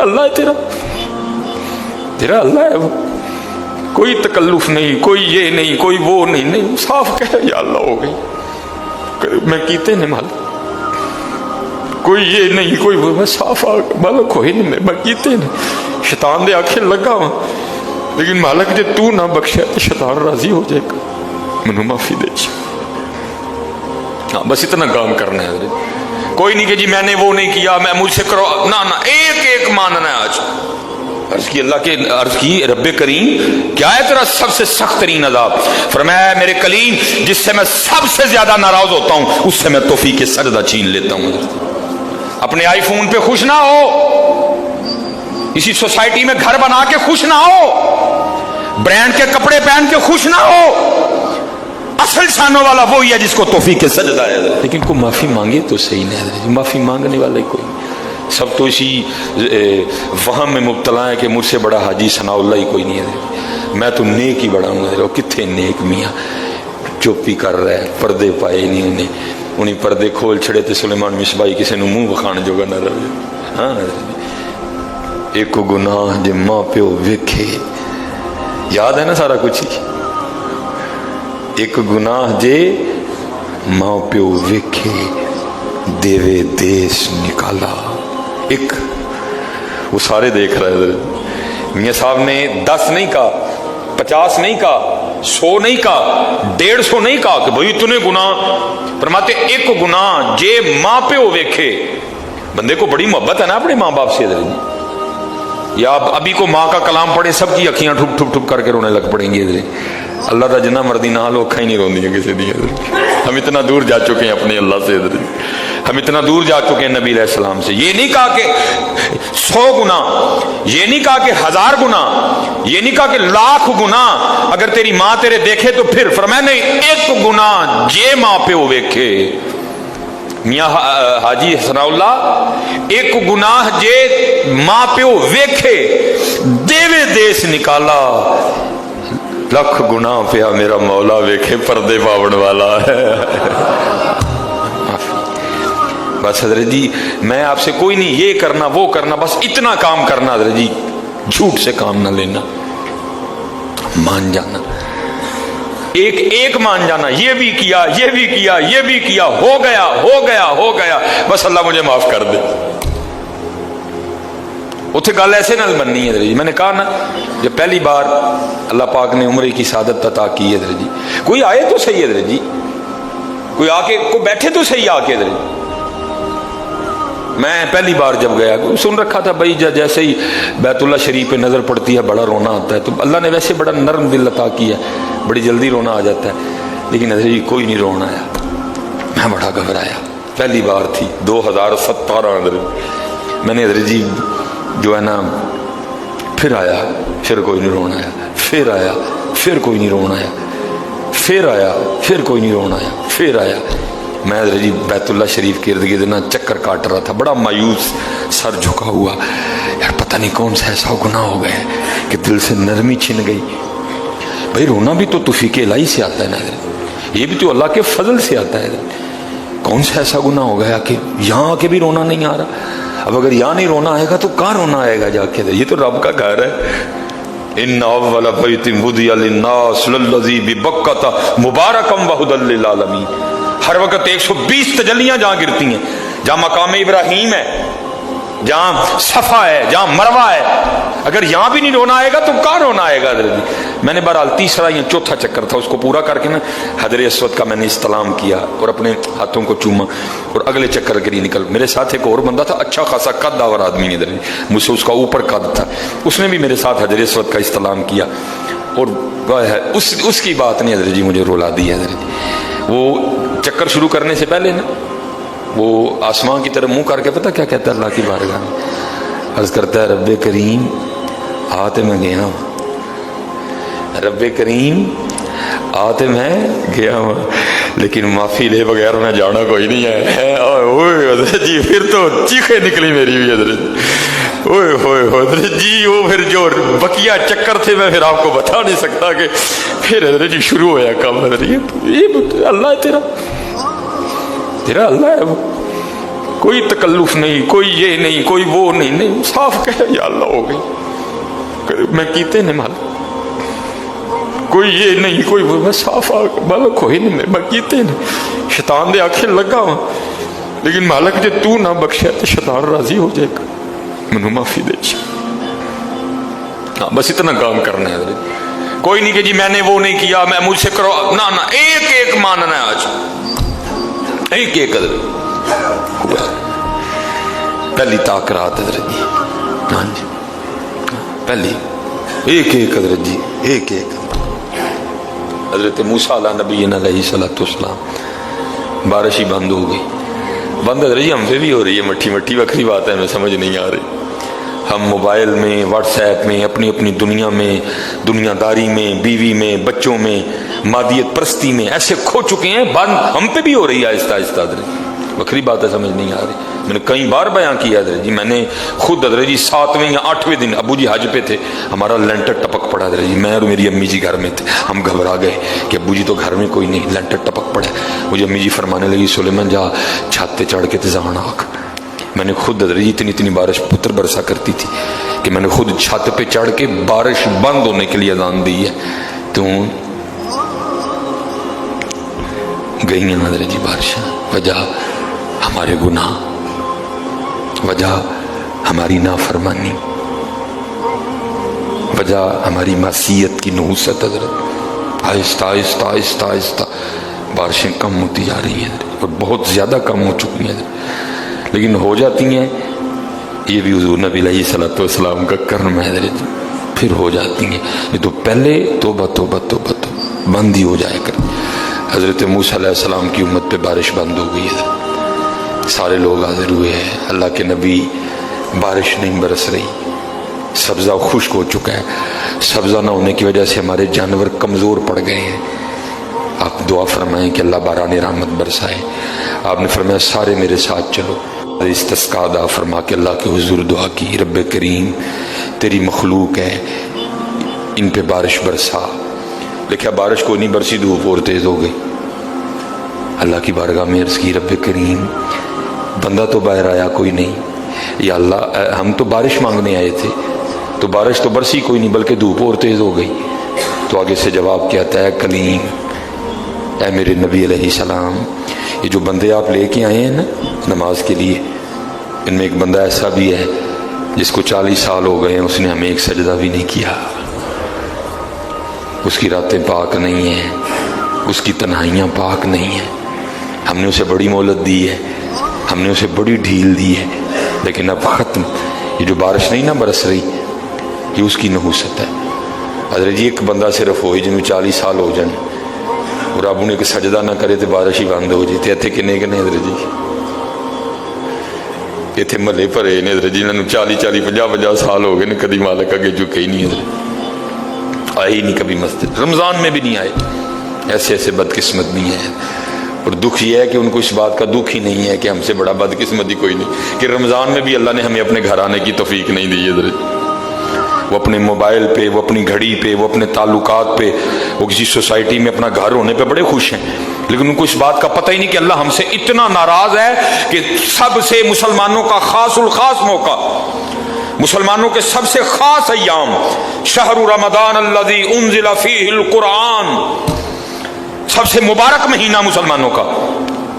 अल्लाह है तेरा अल्लाह है वो, कोई तकल्लुफ नहीं, कोई ये नहीं, कोई वो नहीं, साफ कह या अल्लाह हो गई, मैं कीते ने मालिक, कोई ये नहीं कोई वो, मैं साफ मालिक होई नहीं, मैं कीते ने शैतान दे आखे लगा वा, लेकिन मालिक जे तू ना बख्शे तो शैतान राजी हो जाएगा, मैनू माफी दे। हाँ बस इतना काम करना है, कोई नहीं कि जी मैंने वो नहीं किया, मैं मुझसे करो ना, एक एक मानना है। आज अर्ज की अल्लाह के अर्ज की रब्बे करीम क्या है तेरा सबसे सख्त तरीन अजाब? फरमाया मेरे कलीम जिससे मैं सबसे ज्यादा नाराज होता हूं उससे मैं तौफीक सजदा छीन लेता हूं। अपने आईफोन पे खुश ना हो, इसी सोसाइटी में घर बना के खुश ना हो, ब्रांड के कपड़े पहन के खुश ना हो, असल शानों वाला वही है जिसको तौफीक सजदा है। लेकिन कोई माफी मांगे तो सही नहीं, माफी मांगने वाला कोई, सब तो इसी वहम में मुब्तला है कि मुझसे बड़ा हाजी सनाउल्लाह ही कोई नहीं है, मैं तो नेक ही बड़ा हूँ। कितने नेक मियाँ, चुप्पी कर रहा है, पर्दे पाए नहीं उन्हें पर्दे खोल छड़े तो सुलेमान मिसबाई किसी ने मुंह विखाण जोगा न रहे। हाँ एक गुनाह जे माँ प्यो वेखे, याद है ना सारा कुछ ही, एक गुनाह जे माँ प्यो वेखे देवे देश निकाला। एक वो सारे देख रहे थे, मियाँ साहब ने 10 नहीं कहा, 50 नहीं कहा, 100 नहीं कहा, 150 नहीं कहा कि भाई तूने गुनाह, फरमाते एक गुनाह जे माँ प्यो वेखे। बंदे को बड़ी मोहब्बत है ना अपने माँ बाप से, या अभी को माँ का कलाम पढ़े सबकी अखियां ठुप ठुप ठुप करके रोने लग पड़ेंगी। अल्लाह का जिन्ना मर्दी ना लो अखा ही नहीं रोंदी है किसी दी। हम इतना दूर जा चुके हैं अपने अल्लाह से, हम इतना दूर जा चुके हैं नबी अलैहिस्सलाम से। ये नहीं कहा कि 100 गुना, ये नहीं कहा कि 1000 गुना, ये नहीं कहा कि 1,00,000 गुना अगर तेरी माँ तेरे देखे तो फिर फरमाया नहीं, एक गुना जे माँ प्यो वेखे। मियाँ हाजी सनाउल्लाह एक गुनाह जे माँ प्यो वेखे देवे देश निकाला, लख गुनाह पिया मेरा मौला वेखे पर्दे पावन वाला है। बस हजरत जी मैं आपसे कोई नहीं ये करना वो करना, बस इतना काम करना हजरत जी, झूठ से काम ना लेना, मान जाना, एक एक मान जाना, ये भी किया ये भी किया ये भी किया, हो गया हो गया हो गया, बस अल्लाह मुझे माफ कर दे। उथे गल ऐसे नाल बननी है जी। मैंने कहा ना जब पहली बार अल्लाह पाक ने उम्र की सादत अता की है जी, कोई आए तो सही है जी, कोई आके को बैठे तो सही आके जी। मैं पहली बार जब गया सुन रखा था भाई जैसे ही बैतुल्ला शरीफ पे नजर पड़ती है बड़ा रोना आता है, तो अल्लाह ने वैसे बड़ा नरम दिल अता किया, बड़ी जल्दी रोना आ जाता है, लेकिन हजरत जी कोई नहीं रोना आया। मैं बड़ा घबराया, पहली बार थी 2017 मैंने हजरत जी जो है ना फिर आया, फिर कोई नहीं रोना आया, फिर आया, फिर कोई नहीं रोना आया, फिर आया, फिर कोई नहीं रोना आया, फिर आया। मैं हजरत जी बैतुल्ला शरीफ के इर्द गिर्द ना चक्कर काट रहा था, बड़ा मायूस, सर झुका हुआ, यार पता नहीं कौन सा ऐसा गुनाह हो गया कि दिल से नरमी छिन गई। भाई रोना भी तो तौफीक इलाही से आता है ना, ये भी तो अल्लाह के फजल से आता है। कौन सा ऐसा गुनाह हो गया कि यहाँ आके भी रोना नहीं आ रहा? अब अगर यहाँ नहीं रोना आएगा तो कहाँ रोना आएगा जाके? ये तो रब का घर है। इन्ना अव्वला बैतिन वुदिया लिन्नास लल्लज़ी बिबक्कता मुबारकम व हुदल लिल आलमीन। हर वक्त 120 तजल्लियां जहाँ गिरती हैं, जहाँ मकाम इब्राहीम है, जहाँ सफा है, जहाँ मरवा है, अगर यहाँ भी नहीं रोना आएगा तो कहाँ रोना आएगा? मैंने बहरहाल तीसरा या चौथा चक्कर था, उसको पूरा करके ना हजर अस्वद का मैंने इस्लाम किया और अपने हाथों को चूमा और अगले चक्कर के लिए निकल। मेरे साथ एक और बंदा था, अच्छा खासा कद आवर आदमी, इधर मुझसे उसका ऊपर कद था, उसने भी मेरे साथ हजर अस्वद का इस्लाम किया और उसकी बात नहीं हजरत जी मुझे रुला दी हजरत जी। वो चक्कर शुरू करने से पहले ना वो आसमान की तरफ मुंह करके पता क्या कहता है अल्लाह की बारगाह में? अर्ज करता है रब्बे करीम आते मैं गया हूँ, रब्बे करीम आते मैं गया हूँ, लेकिन माफी ले बगैर मैं जाना कोई नहीं है। ओए जी फिर तो चीखें निकली मेरी भी हजरत, ओए होए हजरत जी वो फिर जो बकिया चक्कर थे मैं फिर आपको बता नहीं सकता कि फिर हजरत जी शुरू होया काम। ये अल्लाह है तेरा अल्लाह है वो, کوئی تکلف نہیں، کوئی یہ نہیں، کوئی وہ نہیں، نہیں صاف کہے یا اللہ ہو گئی، میں کیتے نے مالک، کوئی یہ نہیں کوئی وہ، میں صاف مالک ہوئی نہیں، میں کیتے نے شیطان دے آنکھیں لگا ہوا، لیکن مالک جے تو نہ بخشے تو شیطان راضی ہو جائے گا، منو معافی دے چاہیے۔ ہاں بس اتنا کام کرنا ہے حضرت، کوئی نہیں کہ جی میں نے وہ نہیں کیا، میں مجھ سے کرو، نہ نہ، ایک ایک ماننا ہے آج، ایک ایک حضرت۔ پہلی تاکرات حضرت جی، ہاں جی پہلی ایک ایک حضرت جی، ایک ایک حضرت موسیٰ علیہ نبی علیہ السلام، بارش ہی بند ہو گئی، بند حضرت جی ہم سے بھی ہو رہی ہے، مٹھی مٹھی وکری بات ہے، ہمیں سمجھ نہیں آ رہی، ہم موبائل میں، واٹس ایپ میں، اپنی اپنی دنیا میں، دنیا داری میں، بیوی میں، بچوں میں، مادیت پرستی میں ایسے کھو چکے ہیں، بند ہم پہ بھی ہو رہی ہے آہستہ آہستہ حضرت، وکری بات ہے، سمجھ نہیں آ رہی۔ میں نے کئی بار بیان کیا حضرت جی، میں نے خود حضرت جی 7ویں یا 8ویں دن ابو جی حج پہ تھے، ہمارا لینٹر ٹپک پڑا حضرت جی، میں اور میری امی جی گھر میں تھے، ہم گھبرا گئے کہ ابو جی تو گھر میں کوئی نہیں، لینٹر ٹپک پڑا، مجھے امی جی فرمانے لگی سلیمان جا چھت پہ چڑھ کے تزان آکھ۔ میں نے خود حضرت جی اتنی بارش پتر برسا کرتی تھی کہ میں نے خود چھت پہ چڑھ کے بارش بند ہونے کے لیے اذان دی ہے، تو گئی ہیں حضرت جی بارشیں، وجہ ہمارے گناہ، وجہ ہماری نافرمانی، وجہ ہماری معصیت کی نحوست حضرت، آہستہ آہستہ آہستہ آہستہ بارشیں کم ہوتی جا رہی ہیں اور بہت زیادہ کم ہو چکی ہیں، لیکن ہو جاتی ہیں، یہ بھی حضور نبی علیہ الصلوۃ والسلام کا کرم ہے حضرت، پھر ہو جاتی ہیں، یہ تو پہلے توبہ توبہ توبہ توبہ بند ہی ہو جائے کر۔ حضرت موسیٰ علیہ السلام کی امت پہ بارش بند ہو گئی ہے، سارے لوگ حاضر ہوئے ہیں، اللہ کے نبی، بارش نہیں برس رہی، سبزہ خشک ہو چکا ہے، سبزہ نہ ہونے کی وجہ سے ہمارے جانور کمزور پڑ گئے ہیں، آپ دعا فرمائیں کہ اللہ باران رحمت برسائے۔ آپ نے فرمایا سارے میرے ساتھ چلو، استسقاء ادا فرما کے اللہ کے حضور دعا کی، رب کریم تیری مخلوق ہے، ان پہ بارش برسا۔ لکھا بارش کو نہیں برسی، دھوپ اور تیز ہو گئی، اللہ کی بارگاہ میں عرض کی رب کریم بندہ تو باہر آیا کوئی نہیں، یا اللہ ہم تو بارش مانگنے آئے تھے، تو بارش تو برسی کوئی نہیں بلکہ دھوپ اور تیز ہو گئی۔ تو آگے سے جواب کیا تھا، اے کلیم، اے میرے نبی علیہ السلام، یہ جو بندے آپ لے کے آئے ہیں نا نماز کے لیے، ان میں ایک بندہ ایسا بھی ہے جس کو 40 سال ہو گئے ہیں، اس نے ہمیں ایک سجدہ بھی نہیں کیا، اس کی راتیں پاک نہیں ہیں، اس کی تنہائیاں پاک نہیں ہیں، ہم نے اسے بڑی مہلت دی ہے، ہم نے اسے بڑی ڈھیل دی ہے، لیکن اب ختم، یہ جو بارش نہیں نہ برس رہی، یہ اس کی نحوست ہے۔ حضرت جی ایک بندہ صرف ہوئی جن میں 40 سال ہو جائیں اور اب انہیں کہ سجدہ نہ کرے تو بارش ہی بند ہو جاتی، اتنے کنے کنے حضرت جی، اتنے محلے بھرے نے حضرت جی، انہوں 40 50 سال ہو گئے نے، کدی مالک اگے جھکے ہی نہیں حضرت، آئے ہی نہیں کبھی مسجد، رمضان میں بھی نہیں آئے، ایسے ایسے بدقسمت نہیں ہے۔ اور دکھ یہ ہے کہ ان کو اس بات کا دکھ ہی نہیں ہے کہ ہم سے بڑا بدقسمت ہی کوئی نہیں کہ رمضان میں بھی اللہ نے ہمیں اپنے گھر آنے کی توفیق نہیں دی حضرت، وہ اپنے موبائل پہ، وہ اپنی گھڑی پہ، وہ اپنے تعلقات پہ، وہ کسی سوسائٹی میں اپنا گھر ہونے پہ بڑے خوش ہیں، لیکن ان کو اس بات کا پتہ ہی نہیں کہ اللہ ہم سے اتنا ناراض ہے کہ سب سے مسلمانوں کا خاص الخاص موقع، مسلمانوں کے سب سے خاص ایام، شہر رمضان الذی انزل فیہ القرآن، سب سے مبارک مہینہ مسلمانوں کا،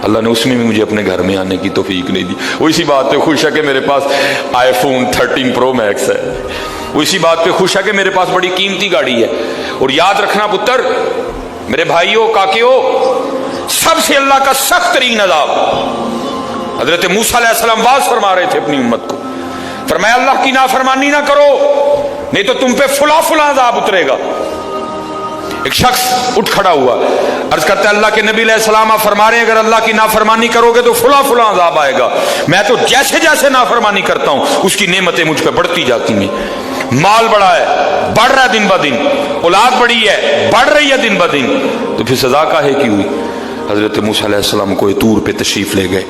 اللہ نے اس میں بھی مجھے اپنے گھر میں آنے کی توفیق نہیں دی۔ وہ اسی بات پہ خوش ہے کہ میرے پاس آئی فون 13 پرو میکس ہے، وہ اسی بات پہ خوش ہے کہ میرے پاس بڑی قیمتی گاڑی ہے۔ اور یاد رکھنا پتر، میرے بھائیوں کاکیوں، سب سے اللہ کا سخت ترین عذاب، حضرت موسیٰ علیہ السلام باز فرما رہے تھے اپنی امت کو، فرمایا اللہ کی نافرمانی نہ کرو نہیں تو تم پہ فلاں فلاں عذاب اترے گا۔ ایک شخص اٹھ کھڑا ہوا، عرض کرتا ہے اللہ کے نبی علیہ السلام آپ فرما رہے ہیں اگر اللہ کی نافرمانی کرو گے تو فلاں فلاں عذاب آئے گا، میں تو جیسے جیسے نافرمانی کرتا ہوں اس کی نعمتیں مجھ پہ بڑھتی جاتی ہیں، مال بڑا ہے، بڑھ رہا ہے دن بدن، اولاد بڑی ہے، بڑھ رہی ہے دن بدن، تو پھر سزا کاہے کی ہوئی؟ حضرت موسیٰ علیہ السلام کوہ طور پہ تشریف لے گئے،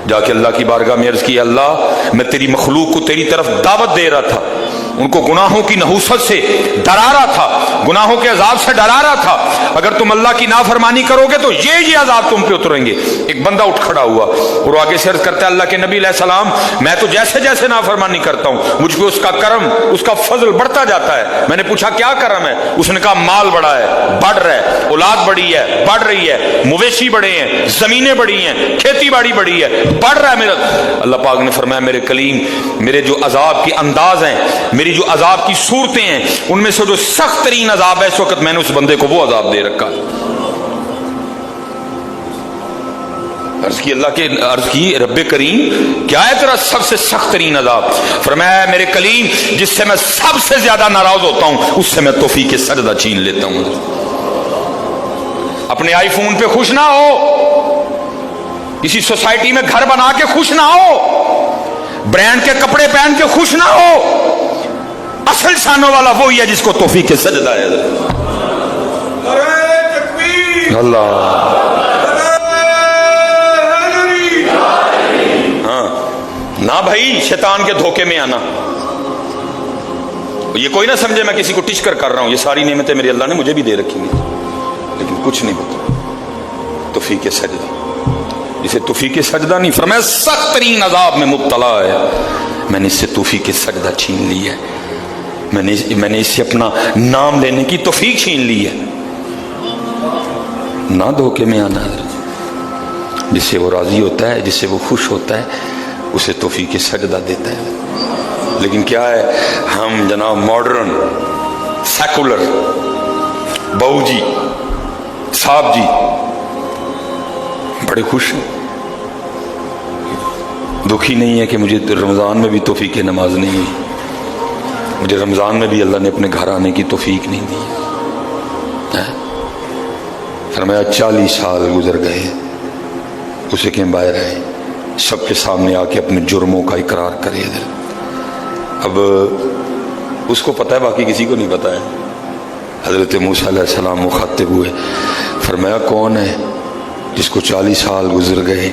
جا کے اللہ کی بارگاہ میں عرض کی اللہ میں تیری مخلوق کو تیری طرف دعوت دے رہا تھا، उनको गुनाहों की नहूसत से डरा रहा था, गुनाहों के अजाब से डरा रहा था। अगर तुम अल्लाह की नाफरमानी करोगे तो ये अजाब तुम पे उतरेंगे। एक बंदा उठ खड़ा हुआ और आगे से अर्ज करता है, अल्लाह के नबी अलैहिस्सलाम, मैं तो जैसे जैसे नाफरमानी करता हूं मुझ पे उसका करम, उसका फजल बढ़ता जाता है। मैंने पूछा क्या करम है? उसने कहा माल बड़ा है, बढ़ रहा है, औलाद बड़ी है, बढ़ रही है, मवेशी बड़े हैं, जमीनें बड़ी हैं, खेती बाड़ी बड़ी है, बढ़ रहा है मेरा। अल्लाह पाक ने फरमाया, मेरे कलीम, मेरे जो अजाब के अंदाज हैं, मेरी जो अजाब की सूरतें हैं, उनमें से जो सख्त तरीन अजाब है इस वक्त मैंने उस बंदे को वो अजाब दे रखा। अर्ज की अल्लाह के, अर्ज की रब्बे करीम क्या है तेरा सबसे सख्त तरीन अजाब? फरमाया, मेरे कलीम, जिससे मैं सबसे ज्यादा नाराज होता हूं उससे मैं तौफीक सजदा छीन लेता हूं। अपने आईफोन पे खुश ना हो, किसी सोसाइटी में घर बना के खुश ना हो, ब्रांड के कपड़े पहन के खुश ना हो। असल शानों वाला वही है जिसको तौफीक सजदा है। अल्लाह, ना भाई शैतान के धोखे में आना। ये कोई ना समझे मैं किसी को टिच कर रहा हूं, ये सारी नेमतें मेरी अल्लाह ने मुझे भी दे रखी हैं, लेकिन कुछ नहीं होता। तौफीक सजदा, जिसे तौफीक सजदा नहीं, फरमाया सख्त तरीन अजाब में मुब्तला है, मैंने इससे तौफीक सजदा छीन ली है, मैंने इससे अपना नाम लेने की तौफीक छीन ली है। ना धोखे में आना, जिससे वो राजी होता है, जिससे वो खुश होता है, उसे तौफीक सजदा देता है। लेकिन क्या है, हम जनाब मॉडर्न सेकुलर बहू जी साहब जी बड़े खुश हैं, दुखी नहीं है कि मुझे रमज़ान में भी तौफीक नमाज नहीं हुई, मुझे रमज़ान में भी अल्लाह ने अपने घर आने की तौफीक नहीं दी है। फरमाया 40 साल गुजर गए, उसे क्यों बाहर आए, सबके सामने आके अपने जुर्मों का इकरार करे। अब उसको पता है, बाकी किसी को नहीं पता है। हज़रत मूसा अलैहिस्सलाम मुखातिब हुए, फरमाया कौन है जिसको 40 साल गुजर गए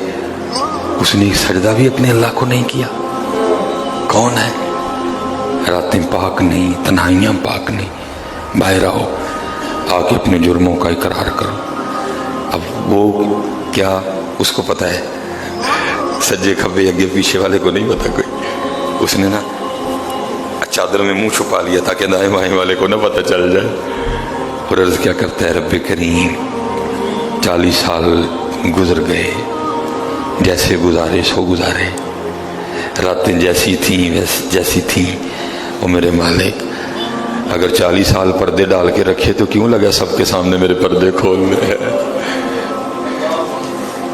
उसने सजदा भी अपने अल्लाह को नहीं किया? कौन है? रातें पाक नहीं, तन्हाइयाँ पाक नहीं, बाहर आओ, आके अपने जुर्मों का इकरार करो। अब वो क्या, उसको पता है, सज्जे खब्बे अगे पीछे वाले को नहीं पता कोई। उसने ना चादर में मुंह छुपा लिया ताकि दाएं बाएं वाले को ना पता चल जाए। और अर्ज़ क्या करता है, रब्बे करीम 40 साल गुजर गए, जैसे गुजारे सो गुजारे, रातें जैसी थी जैसी थी, वो मेरे मालिक अगर 40 साल पर्दे डाल के रखे तो क्यों लगा सबके सामने मेरे पर्दे खोलने हैं?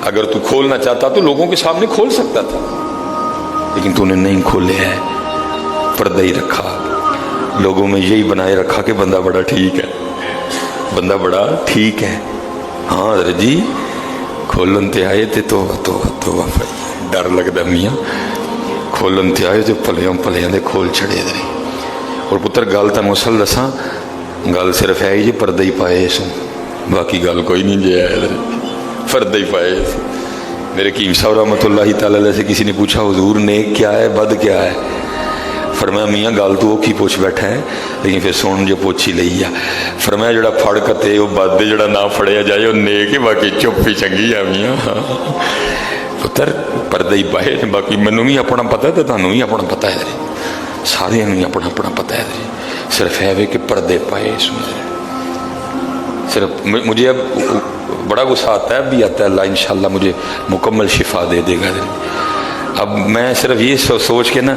अगर तू खोलना चाहता तो लोगों के सामने खोल सकता था, लेकिन तूने नहीं खोले है, पर्दा ही रखा, लोगों में यही बनाए रखा कि बंदा बड़ा ठीक है, बंदा बड़ा ठीक है। हाँ अरे जी खोलन ते आए थे तो भाई डर लगता मियाँ, खोलन ते आए तो भलियां दे खोल छड़े दे। और पुत्र गल तुहानूं असल दसां, गल सिर्फ है जी पर्दा ही पाए सो, बाकी गल कोई नहीं जे है, पर्दा ही पाए। मेरे कीम साहब रहमतुल्लाहि तआला अलैह से किसी ने पूछा, हुजूर नेक क्या है बद क्या है? फरमाया मियाँ गल तू औखी पुछ बैठा है, लेकिन फिर सुन जो पुछ ही लई आ। फरमाया जड़ा फड़ कते वो बद, जड़ा ना फड़िया जाए वो नेक ही, बाकी चुप ही चंगी आ मियाँ। पुत्र पर्दा ही पाए, बाकी मैनू भी अपना पता है तो तुहानूं भी अपना पता है, सारे ही अपना अपना पता है। सिर्फ है वे कि पर्दे पाए सिर्फ। मुझे अब बड़ा गुस्सा आता है, भी आता है, अल्लाह इंशाल्लाह मुझे मुकम्मल शिफा दे देगा। अब मैं सिर्फ ये सोच के ना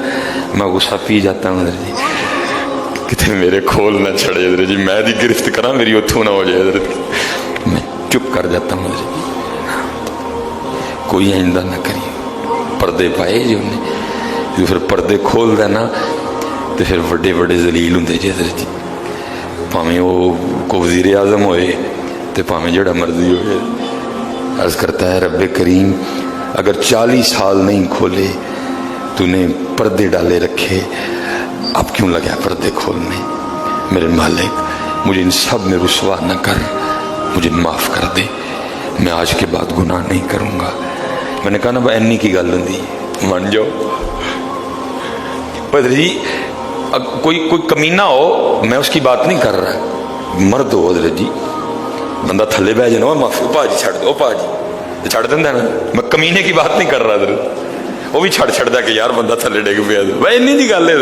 मैं गुस्सा पी जाता हूँ जी, कितने मेरे खोल ना छड़े जी, मैं दी गिरफ्त करा मेरी उथू ना हो जाए, मैं चुप कर जाता हूँ जी, कोई आइंदा ना करिए। पर्दे पाए जी उन्हें, जो फिर पर्दे खोल देना तो फिर बड़े बड़े जलील होंगे जी जी, भावें वो को वज़ीर आज़म होए तो भावें जड़ा मर्जी होए। अर्ज़ करता है रब्बे करीम अगर 40 साल नहीं खोले, तूने पर्दे डाले रखे, अब क्यों लगा पर्दे खोलने? मेरे मालिक मुझे इन सब में रुसवा न कर, मुझे माफ़ कर दे, मैं आज के बाद गुनाह नहीं करूँगा। मैंने कहा ना इन्नी की गल होंगी, मान जाओ। पर जी कोई कोई कमीना हो, मैं उसकी बात नहीं कर रहा, मर्द हो हजरत जी, बंदा थले बह जाए, माफी भाजी छड़ दो भाजी, छड़ देंदा ना, मैं कमीने की बात नहीं कर रहा हजरत, वो भी छड़ छड़दा कि यार बंदा थले डिग पिया, भाई इन्नी दी गल है।